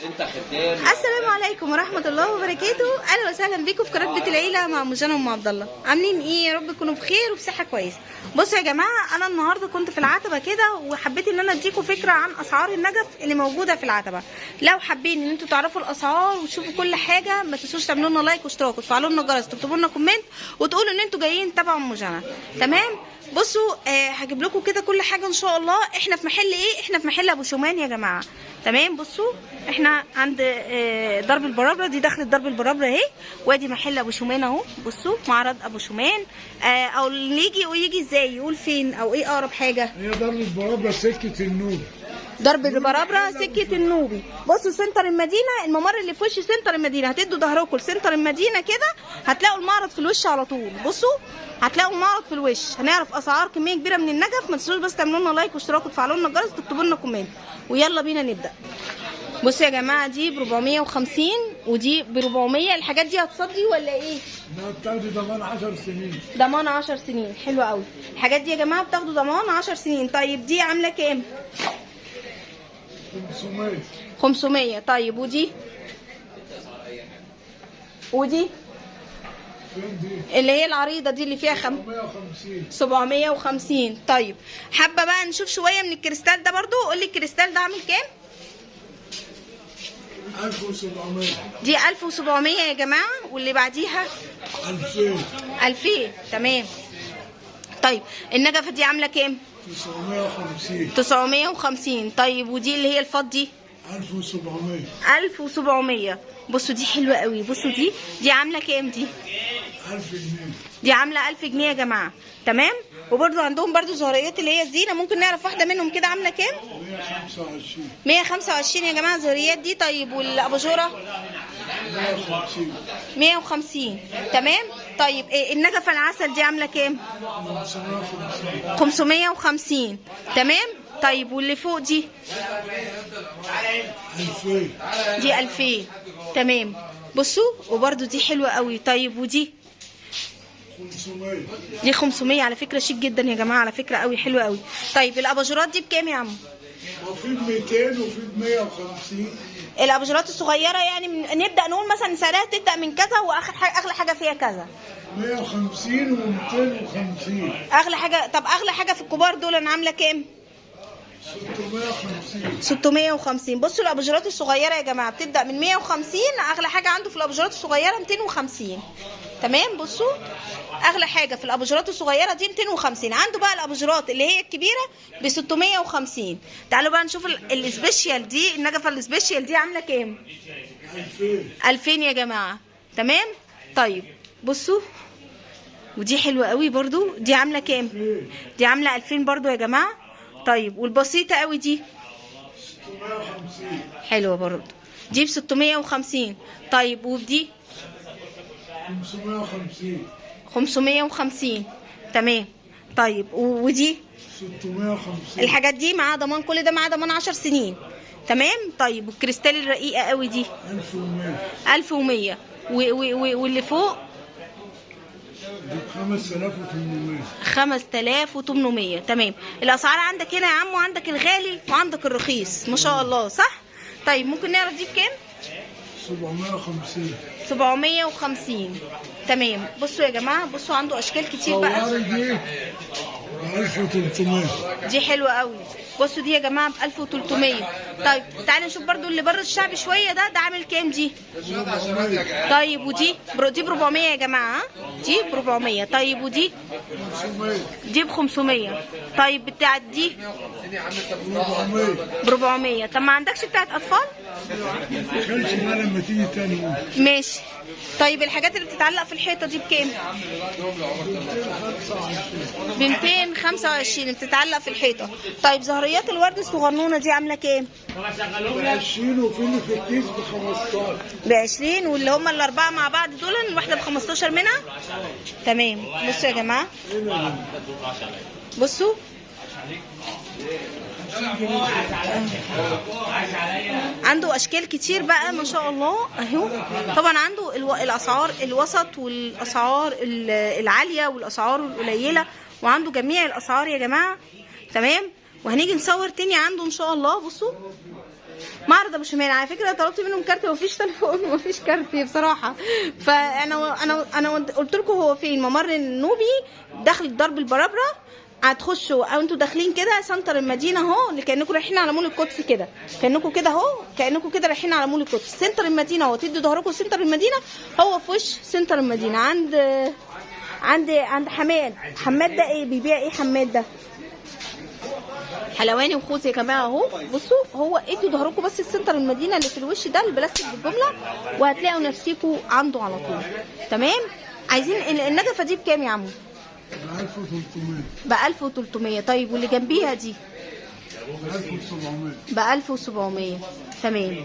السلام عليكم ورحمه الله وبركاته. اهلا وسهلا بيكم في قناه بيت العيله مع ام جنى وام عبد الله. عاملين ايه؟ يا رب تكونوا بخير وبصحه كويسه. بصوا يا جماعه، انا النهارده كنت في العتبه كده وحبيت ان انا اديكم فكره عن اسعار النجف اللي موجوده في العتبه. لو حابين ان انتوا تعرفوا الاسعار وتشوفوا كل حاجه، ما تنسوش تعملوا لنا لايك واشتراك وتفعلوا لنا الجرس وتكتبوا لنا كومنت وتقولوا ان انتوا جايين تبع ام جنى. تمام؟ بصوا هجيب لكم كده كل حاجه ان شاء الله. احنا في محل ايه؟ احنا في محل ابو شومان يا جماعه. تمام؟ بصوا احنا عند درب البرابره، دي دخلت درب البرابره اهي، وادي محل ابو شومان اهو. بصوا معرض ابو شومان. او اللي يجي ازاي يقول فين او ايه اقرب حاجه؟ هي درب البرابره سكه النوبي. درب البرابره سكه النوبي. بصوا سنتر المدينه، الممر اللي في وش سنتر المدينه، هتدوا ظهركم لسنتر المدينه كده هتلاقوا المعرض في الوش على طول. بصوا هتلاقوا المعرض في الوش. هنعرف اسعار كميه كبيره من النجف. ما تنسوش بس تعملوا لنا لايك واشتراك وتفعلوا لنا الجرس وتكتبوا لنا كومنت، ويلا بينا نبدا. بصوا يا جماعه، دي ب 450 ودي ب 400. الحاجات دي هتصدي ولا ايه؟ لا، بتاخدي ضمان 10 سنين. ضمان 10 سنين، حلو قوي. الحاجات دي يا جماعه بتاخدوا ضمان 10 سنين. طيب دي عامله كام؟ 500. 500. طيب ودي فين دي؟ اللي هي العريضه دي اللي فيها 750. 750. طيب حابه بقى نشوف شويه من الكريستال ده برضو. قول لي الكريستال ده عامل كام؟ 1700. دي 1700 يا جماعه. واللي بعديها 2000. 2000. تمام. طيب النجفه دي عامله كام؟ 950. 950. طيب ودي اللي هي الفضي؟ 1700. 1700. بصوا دي حلوه قوي. بصوا دي عامله كام؟ دي 1000 جنيه. دي عامله 1000 جنيه يا جماعه. تمام. وبرده عندهم برده زهريات اللي هي الزينه. ممكن نعرف واحده منهم كده عامله كام؟ 125. 125 يا جماعه الزهريات دي. طيب والاباجوره؟ 150. 150. تمام. طيب النجفه العسل دي عامله كام؟ 550. 550. تمام. طيب واللي فوق دي؟ 2000. دي 2000. تمام. بصوا وبرده دي حلوه قوي. طيب ودي؟ 500. دي 500 على فكره، شيك جدا يا جماعه على فكره، قوي حلوه قوي. طيب الاباجورات دي بكام يا عم؟ وفي ب 200 وفي ب 150. الاباجورات الصغيره يعني نبدا نقول مثلا سعرها تبدا من كذا واخر حاجه اغلى حاجه فيها كذا. 150 و 250. اغلى حاجه. طب اغلى حاجه في الكبار دول انا عامله كام؟ 650. 650. بصوا الاباجورات الصغيره يا جماعه بتبدا من 150. اغلى حاجه عنده في الاباجورات الصغيره 250. تمام. بصوا اغلى حاجه في الاباجورات الصغيره دي 250. عنده بقى الاباجورات اللي هي الكبيره ب 650. تعالوا بقى نشوف السبيشال دي. النجفه السبيشال دي عامله كام؟ 2000. 2000 يا جماعه. تمام. طيب بصوا ودي حلوه قوي برضو. دي عامله كام؟ دي عامله 2000 برضو يا جماعه. طيب والبسيطه قوي دي؟ 650. حلوه برضو. دي ب 650. طيب ودي؟ 550. 550. تمام. طيب ودي؟ 650. الحاجات دي معاها ضمان، كل ده معاه ضمان 10 سنين. تمام. طيب والكريستال الرقيقه قوي دي؟ 1100. 1100. واللي فوق؟ دي 5800. 5800. تمام. الاسعار عندك هنا يا عم، وعندك الغالي وعندك الرخيص ما شاء الله، صح؟ طيب ممكن نعرف دي بكام؟ 750. 750. تمام. بصوا يا جماعه، بصوا عنده اشكال كتير بقى. صوري دي ب 1300. دي حلوه قوي. بصوا دي يا جماعه ب 1300. طيب تعالى نشوف برضو اللي بره الشعبي شويه ده عامل كام؟ دي 400. طيب ودي دي ب 400 يا جماعه. دي ب 400. طيب ودي 500. دي ب 500. طيب بتاعت دي 400. ب 400. طب ما عندكش بتاعت اطفال؟ ما كانش بقى لما تيجي تاني. ماشي. طيب الحاجات اللي بتتعلق في الحيطه دي بكام؟ ب 225 بتتعلق في الحيطه. طيب زهريات الورد الصغنونه دي عامله كام؟ ب 20 وفي اللي في الكيس ب 15. ب 20. واللي هم الاربعه مع بعض دول الواحده ب 15 منها. تمام. بصوا يا جماعه، بصوا عنده اشكال كتير بقى ما شاء الله اهو. طبعا عنده الاسعار الوسط والاسعار العاليه والاسعار القليله، وعنده جميع الاسعار يا جماعه. تمام. وهنيجي نصور تاني عنده ان شاء الله. بصوا معرض ابو شمال. على فكره طلبت منهم كارت مفيش تليفون ومفيش كارت بصراحه. فانا قلت لكم هو فين. ممر النوبي داخل درب البرابره، هتخشوا او انتوا داخلين كده سنتر المدينه اهو، اللي كانكم رايحين على مول القدس كده، كانكم كده اهو، كانكم كده رايحين على مول القدس. سنتر المدينه اهو، تدوا ظهركم سنتر المدينه، هو في وش سنتر المدينه. عند حماد ده ايه بيبيع ايه؟ حماد ده حلواني وخوذ يا جماعه اهو. بصوا هو ادوا ظهركم بس السنتر المدينه اللي في الوش ده البلاستيك بالجمله، وهتلاقوا نفسيكم عنده على طول. تمام. عايزين النجفه دي بكام يا عمو؟ ب 1300. ب 1300. طيب واللي جنبيها دي؟ ب 1700. ب 1700. تمام.